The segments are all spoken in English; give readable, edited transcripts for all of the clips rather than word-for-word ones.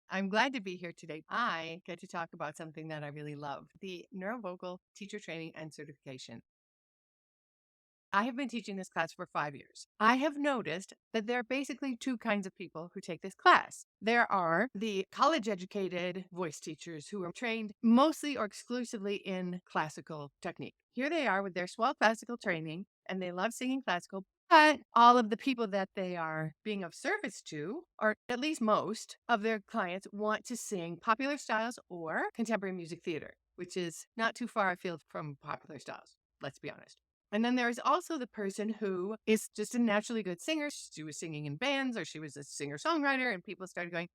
I'm glad to be here today. I get to talk about something that I really love, the NeuroVocal teacher training and certification. I have been teaching this class for 5 years. I have noticed that there are basically two kinds of people who take this class. There are the college educated voice teachers who are trained mostly or exclusively in classical technique. Here they are with their swell classical training and they love singing classical, but all of the people that they are being of service to, or at least most of their clients, want to sing popular styles or contemporary music theater, which is not too far afield from popular styles, let's be honest. And then there's also the person who is just a naturally good singer. She was singing in bands or she was a singer songwriter, and people started going,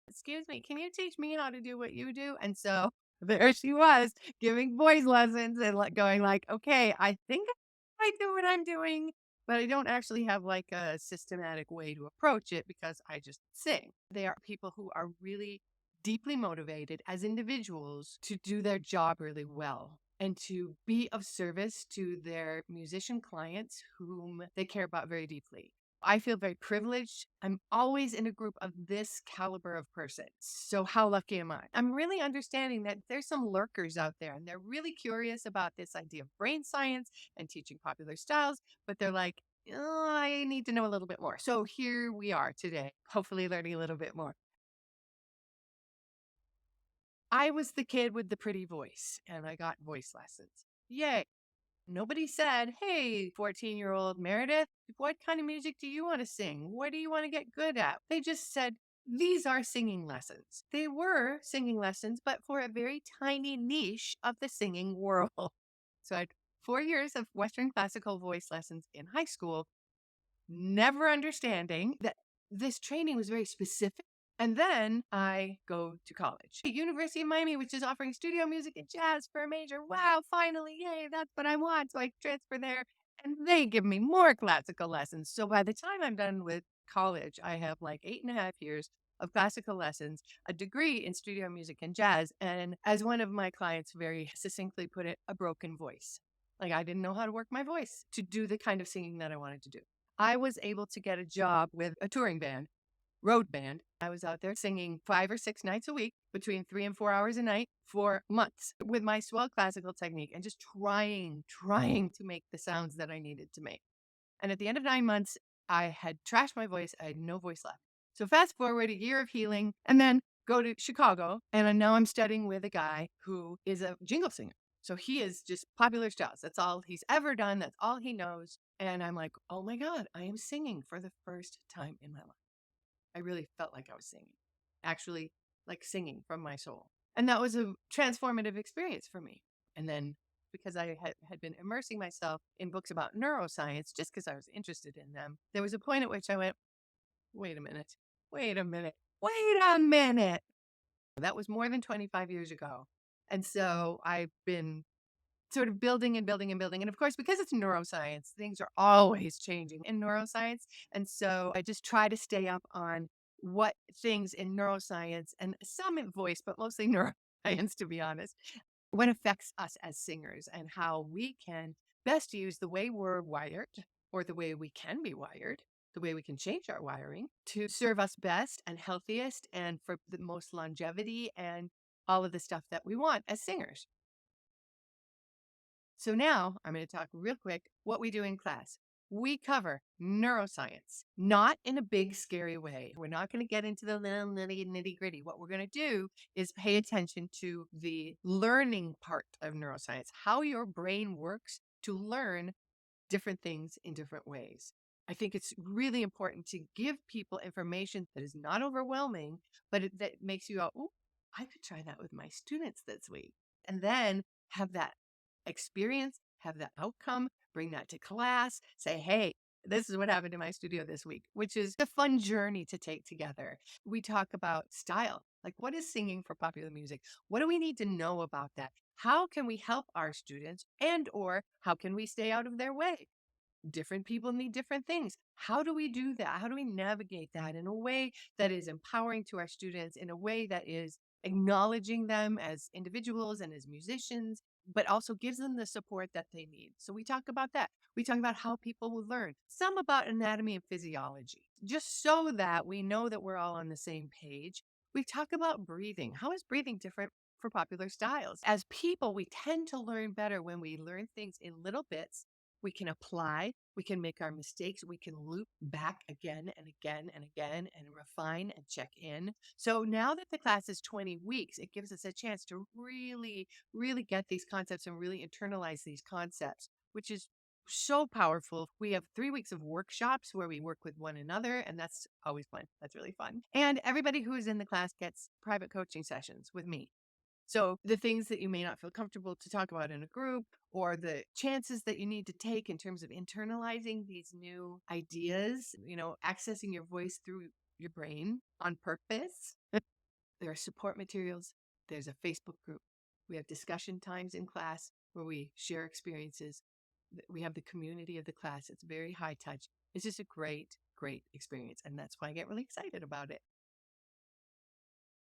"Excuse me, can you teach me how to do what you do?" And so there she was giving voice lessons and going like, "Okay, I think I do what I'm doing, but I don't actually have like a systematic way to approach it because I just sing." They are people who are really deeply motivated as individuals to do their job really well and to be of service to their musician clients whom they care about very deeply. I feel very privileged. I'm always in a group of this caliber of person. So how lucky am I? I'm really understanding that there's some lurkers out there and they're really curious about this idea of brain science and teaching popular styles, but they're like, "Oh, I need to know a little bit more." So here we are today, hopefully learning a little bit more. I was the kid with the pretty voice and I got voice lessons. Yay. Nobody said, "Hey, 14-year-old Meredith, what kind of music do you want to sing? What do you want to get good at?" They just said, "These are singing lessons." They were singing lessons, but for a very tiny niche of the singing world. So I had 4 years of Western classical voice lessons in high school, never understanding that this training was very specific. And then I go to college, University of Miami, which is offering studio music and jazz for a major. Wow, finally, yay, that's what I want. So I transfer there and they give me more classical lessons. So by the time I'm done with college, I have like 8.5 years of classical lessons, a degree in studio music and jazz, and as one of my clients very succinctly put it, a broken voice. Like I didn't know how to work my voice to do the kind of singing that I wanted to do. I was able to get a job with a touring band, road band. I was out there singing 5 or 6 nights a week, between 3 and 4 hours a night for months with my swell classical technique and just trying to make the sounds that I needed to make. And at the end of 9 months, I had trashed my voice. I had no voice left. So fast forward a year of healing and then go to Chicago. And now I'm studying with a guy who is a jingle singer. So he is just popular styles. That's all he's ever done. That's all he knows. And I'm like, oh my God, I am singing for the first time in my life. I really felt like I was singing, actually, like singing from my soul. And that was a transformative experience for me. And then because I had been immersing myself in books about neuroscience just because I was interested in them, there was a point at which I went, wait a minute, wait a minute, wait a minute. That was more than 25 years ago. And so I've been sort of building and building and building. And of course, because it's neuroscience, things are always changing in neuroscience. And so I just try to stay up on what things in neuroscience and some in voice, but mostly neuroscience, to be honest, what affects us as singers and how we can best use the way we're wired or the way we can be wired, the way we can change our wiring to serve us best and healthiest and for the most longevity and all of the stuff that we want as singers. So now I'm going to talk real quick what we do in class. We cover neuroscience, not in a big, scary way. We're not going to get into the little nitty gritty. What we're going to do is pay attention to the learning part of neuroscience, how your brain works to learn different things in different ways. I think it's really important to give people information that is not overwhelming, but that makes you go, oh, I could try that with my students this week. And then have that experience, have that outcome, bring that to class, say, hey, this is what happened in my studio this week, which is a fun journey to take together. We talk about style, like what is singing for popular music? What do we need to know about that? How can we help our students and or how can we stay out of their way? Different people need different things. How do we do that? How do we navigate that in a way that is empowering to our students, in a way that is acknowledging them as individuals and as musicians, but also gives them the support that they need? So we talk about that. We talk about how people will learn, some about anatomy and physiology, just so that we know that we're all on the same page. We talk about breathing. How is breathing different for popular styles? As people, we tend to learn better when we learn things in little bits. We can apply, we can make our mistakes, we can loop back again and again and again and refine and check in. So now that the class is 20 weeks, it gives us a chance to really get these concepts and really internalize these concepts, which is so powerful. We have 3 weeks of workshops where we work with one another, and that's always fun. That's really fun. And everybody who is in the class gets private coaching sessions with me. So the things that you may not feel comfortable to talk about in a group, or the chances that you need to take in terms of internalizing these new ideas, accessing your voice through your brain on purpose. There are support materials. There's a Facebook group. We have discussion times in class where we share experiences. We have the community of the class. It's very high touch. It's just a great experience. And that's why I get really excited about it.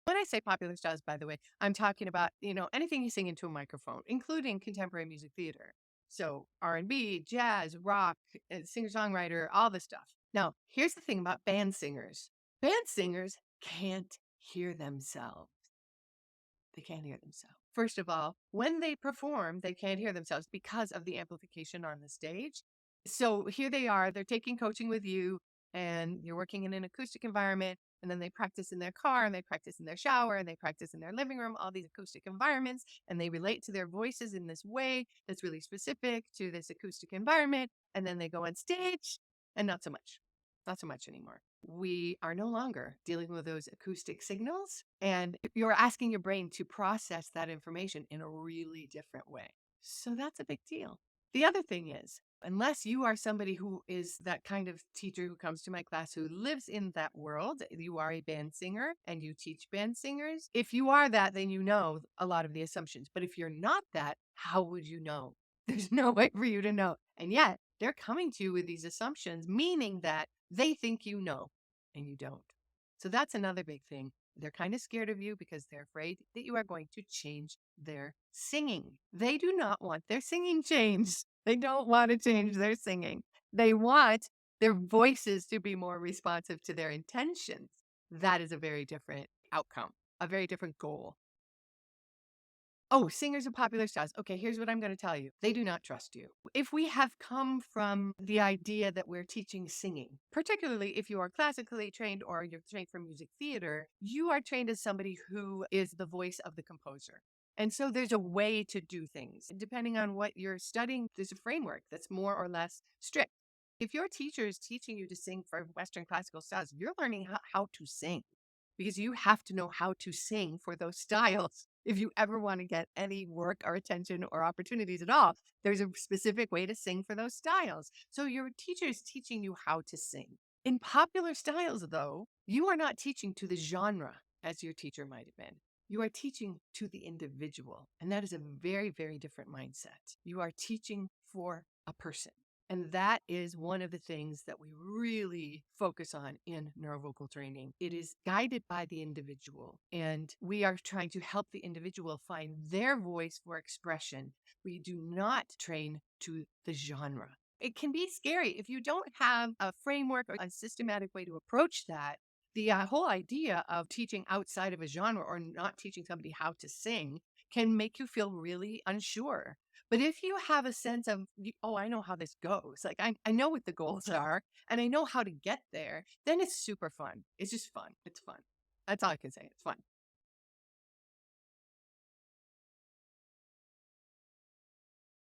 When I say popular styles, by the way, I'm talking about, anything you sing into a microphone, including contemporary music theater. So R&B, jazz, rock, singer-songwriter, all the stuff. Now, here's the thing about band singers. Band singers can't hear themselves. They can't hear themselves. First of all, when they perform, they can't hear themselves because of the amplification on the stage. So here they are, they're taking coaching with you, and you're working in an acoustic environment, and then they practice in their car, and they practice in their shower, and they practice in their living room, all these acoustic environments, and they relate to their voices in this way that's really specific to this acoustic environment. And then they go on stage, and not so much. Not so much anymore. We are no longer dealing with those acoustic signals, and you're asking your brain to process that information in a really different way. So that's a big deal. The other thing is, unless you are somebody who is that kind of teacher who comes to my class who lives in that world, you are a band singer and you teach band singers. If you are that, then you know a lot of the assumptions. But if you're not that, how would you know? There's no way for you to know. And yet they're coming to you with these assumptions, meaning that they think you know and you don't. So that's another big thing. They're kind of scared of you because they're afraid that you are going to change their singing. They do not want their singing changed. They don't want to change their singing. They want their voices to be more responsive to their intentions. That is a very different outcome, a very different goal. Oh, singers of popular styles. Okay, here's what I'm going to tell you. They do not trust you. If we have come from the idea that we're teaching singing, particularly if you are classically trained or you're trained for music theater, you are trained as somebody who is the voice of the composer. And so there's a way to do things. Depending on what you're studying, there's a framework that's more or less strict. If your teacher is teaching you to sing for Western classical styles, you're learning how to sing because you have to know how to sing for those styles. If you ever want to get any work or attention or opportunities at all, there's a specific way to sing for those styles. So your teacher is teaching you how to sing. In popular styles, though, you are not teaching to the genre as your teacher might have been. You are teaching to the individual. And that is a very different mindset. You are teaching for a person. And that is one of the things that we really focus on in neurovocal training. It is guided by the individual, and we are trying to help the individual find their voice for expression. We do not train to the genre. It can be scary if you don't have a framework or a systematic way to approach that. The whole idea of teaching outside of a genre or not teaching somebody how to sing can make you feel really unsure. But if you have a sense of, oh, I know how this goes, like I know what the goals are and I know how to get there, then it's super fun. It's just fun. It's fun. That's all I can say. It's fun.